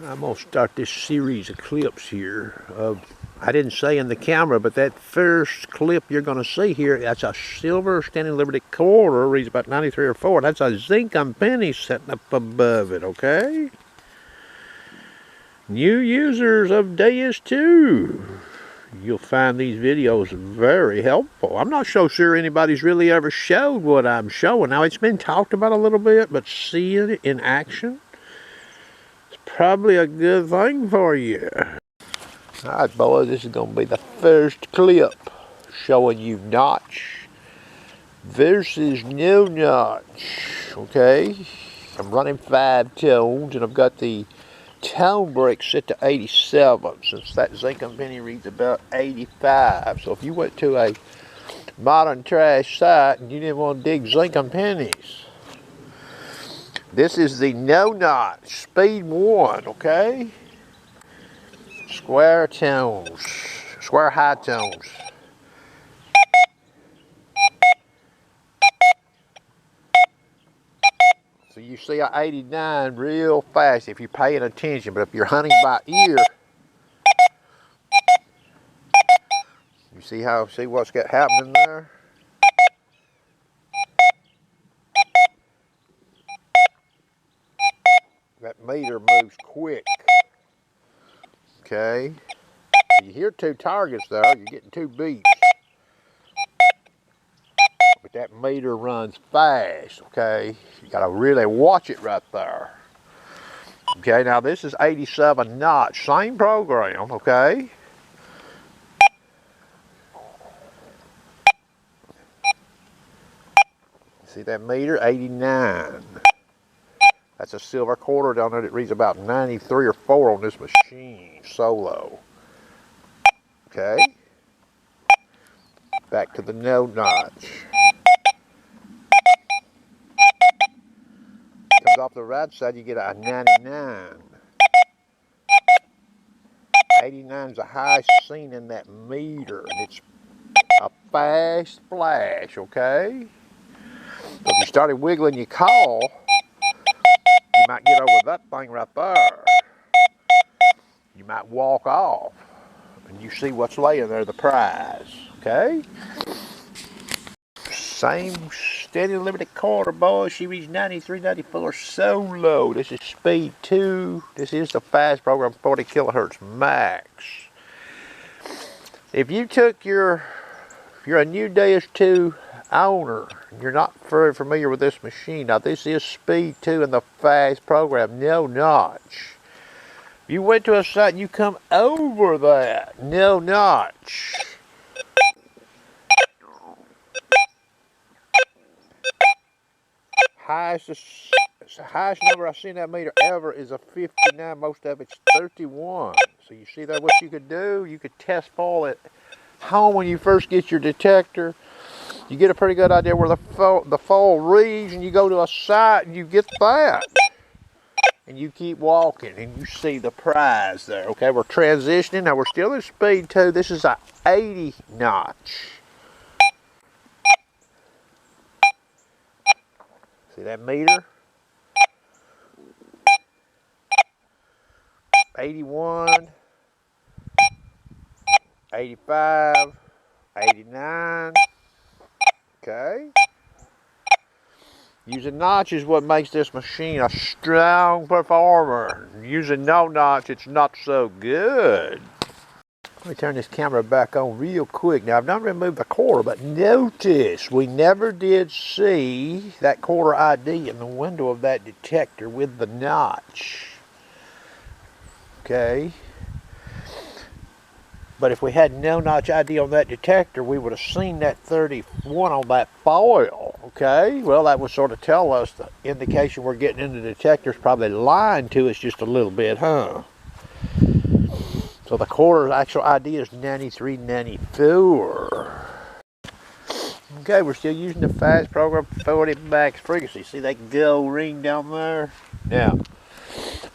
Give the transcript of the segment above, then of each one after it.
I'm going to start this series of clips here. I didn't say in the camera, but that first clip you're going to see here, that's a silver Standing Liberty quarter, reads about 93 or 4. That's a zinc penny sitting up above it, okay? New users of Deus 2. You'll find these videos very helpful. I'm not so sure anybody's really ever showed what I'm showing. Now, it's been talked about a little bit, but seeing it in action, probably a good thing for you. Alright, boys, this is going to be the first clip showing you notch versus no notch. Okay, I'm running 5 tones and I've got the tone break set to 87 since that zinc penny reads about 85. So if you went to a modern trash site and you didn't want to dig zinc pennies, this is the no notch speed 1, okay? Square tones, square high tones. So you see a 89 real fast if you're paying attention, but if you're hunting by ear, you see what's got happening there? That meter moves quick. Okay. You hear 2 targets there, you're getting 2 beats. But that meter runs fast, okay? You gotta really watch it right there. Okay, now this is 87 notch, same program, okay? See that meter? 89. That's a silver quarter down there that reads about 93 or 4 on this machine, solo. Okay. Back to the no notch. Comes off the right side, you get a 99. 89 is the highest seen in that meter, and it's a fast flash, okay? So if you started wiggling your call, you might get over that thing right there. You might walk off, and you see what's laying there, the prize, okay? Same Standing Liberty quarter, boys. She reads 93, 94 solo. This is speed 2. This is the fast program, 40 kilohertz max. If you took if you're a new Deus 2 owner, you're not very familiar with this machine. Now, this is speed 2 in the fast program, no notch. If you went to a site and you come over that, no notch. Highest number I've seen that meter ever is a 59. Most of it's 31. So you see that what you could do? You could test fall at home when you first get your detector. You get a pretty good idea where the fall reads, and you go to a site and you get that. And you keep walking and you see the prize there. Okay, we're transitioning. Now we're still in speed 2. This is a 80 notch. See that meter? 81, 85, 89. Okay. Using notch is what makes this machine a strong performer. Using no notch, it's not so good. Let me turn this camera back on real quick. Now, I've not removed the quarter, but notice we never did see that quarter ID in the window of that detector with the notch. Okay. But if we had no notch ID on that detector, we would have seen that 31 on that foil. Okay. Well, that would sort of tell us the indication we're getting in the detector's probably lying to us just a little bit, huh? So the quarter's actual ID is 9394. Okay, we're still using the fast program 40 max frequency. See that go ring down there? Now,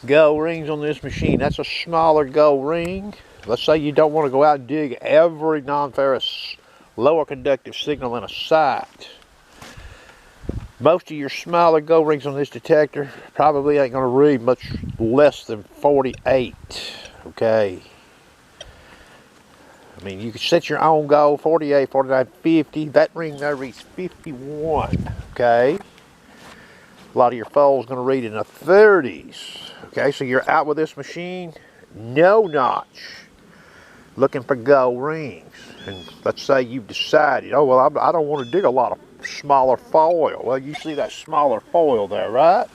go rings on this machine. That's a smaller go ring. Let's say you don't want to go out and dig every non-ferrous lower conductive signal in a site. Most of your smaller gold rings on this detector probably ain't going to read much less than 48, okay? I mean, you can set your own goal, 48, 49, 50. That ring there reads 51, okay? A lot of your foal's going to read in the 30s, okay? So you're out with this machine, no notch, looking for gold rings. And let's say you've decided, oh, well, I don't want to dig a lot of smaller foil. Well, you see that smaller foil there, right?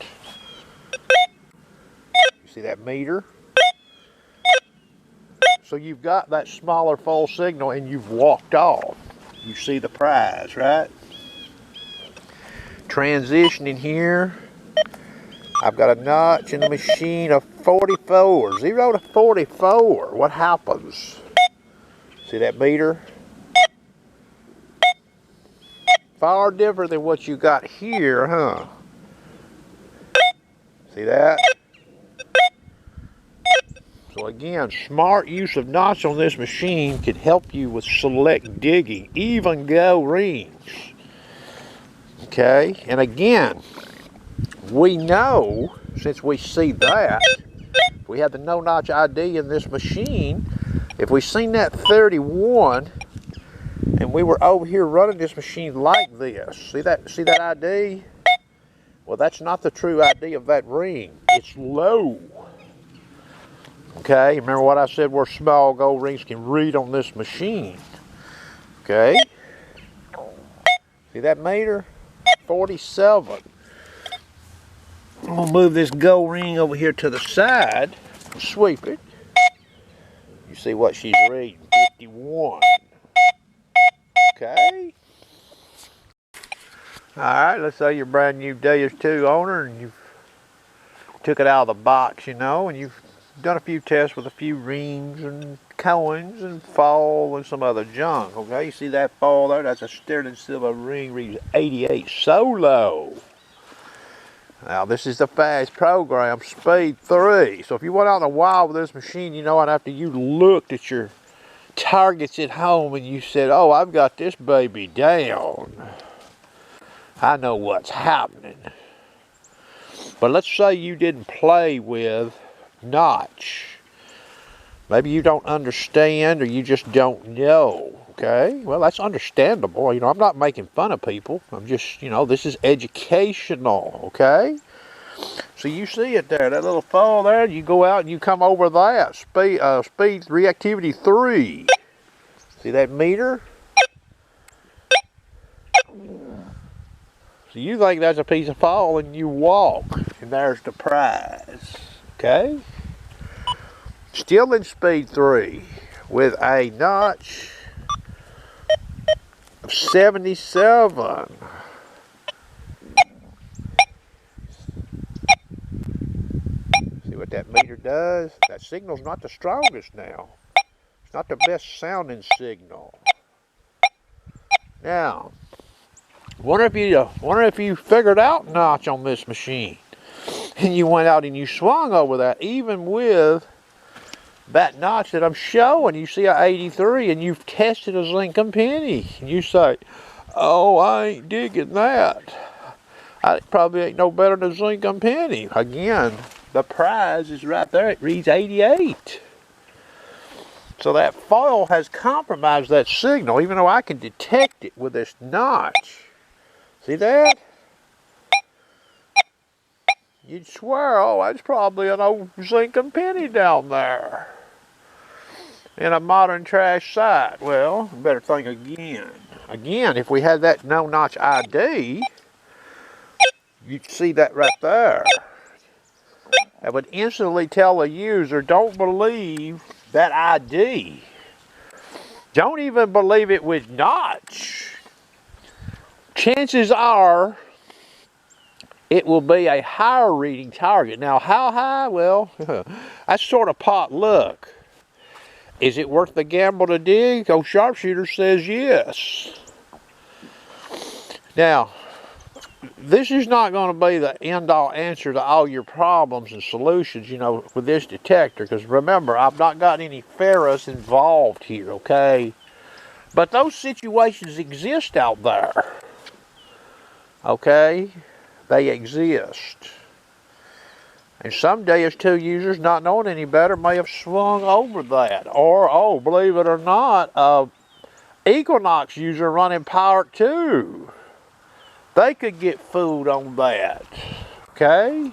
You see that meter? So you've got that smaller foil signal and you've walked off. You see the prize, right? Transitioning here. I've got a notch in the machine of 44, 0 to 44. What happens? See that meter? Far different than what you got here, huh? See that? So again, smart use of knots on this machine can help you with select digging, even gold rings. Okay, and again, we know, since we see that, we have the no notch ID in this machine. If we seen that 31 and we were over here running this machine like this, see that ID? Well, that's not the true ID of that ring. It's low. Okay, remember what I said where small gold rings can read on this machine. Okay, see that meter? 47. I'm gonna move this gold ring over here to the side, sweep it. You see what she's reading, 51. Okay. All right, let's say you're a brand new Deus 2 owner and you've took it out of the box, you know, and you've done a few tests with a few rings and coins and foil and some other junk, okay? You see that foil there? That's a sterling silver ring, reads 88 solo. Now, this is the fast program, speed 3. So if you went out in the wild with this machine, you know, and after you looked at your targets at home and you said, oh, I've got this baby down, I know what's happening. But let's say you didn't play with notch. Maybe you don't understand or you just don't know, okay? Well, that's understandable. You know, I'm not making fun of people. I'm just, you know, this is educational, okay? So you see it there, that little foil there, you go out and you come over that, speed reactivity 3. See that meter? So you think that's a piece of foil and you walk, and there's the prize, okay? Still in speed 3 with a notch of 77. See what that meter does? That signal's not the strongest now. It's not the best sounding signal. Now, wonder if you figured out notch on this machine and you went out and you swung over that, even with that notch that I'm showing. You see a 83 and you've tested a zinc and penny and you say, oh, I ain't digging that. I probably ain't no better than a zinc and penny. Again, the prize is right there. It reads 88. So that foil has compromised that signal, even though I can detect it with this notch. See that? You'd swear, oh, that's probably an old zinc and penny down there in a modern trash site. Well, better think again. Again, if we had that no notch ID, you'd see that right there. That would instantly tell the user, don't believe that ID. Don't even believe it with notch. Chances are it will be a higher reading target. Now, how high? Well, that's sort of pot luck. Is it worth the gamble to dig? Old Sharpshooter says yes. Now, this is not going to be the end-all answer to all your problems and solutions, you know, with this detector. Because remember, I've not got any ferrous involved here, okay? But those situations exist out there. Okay? They exist. And some DS2 users, not knowing any better, may have swung over that. Or, oh, believe it or not, Equinox user running Power 2. They could get fooled on that. Okay?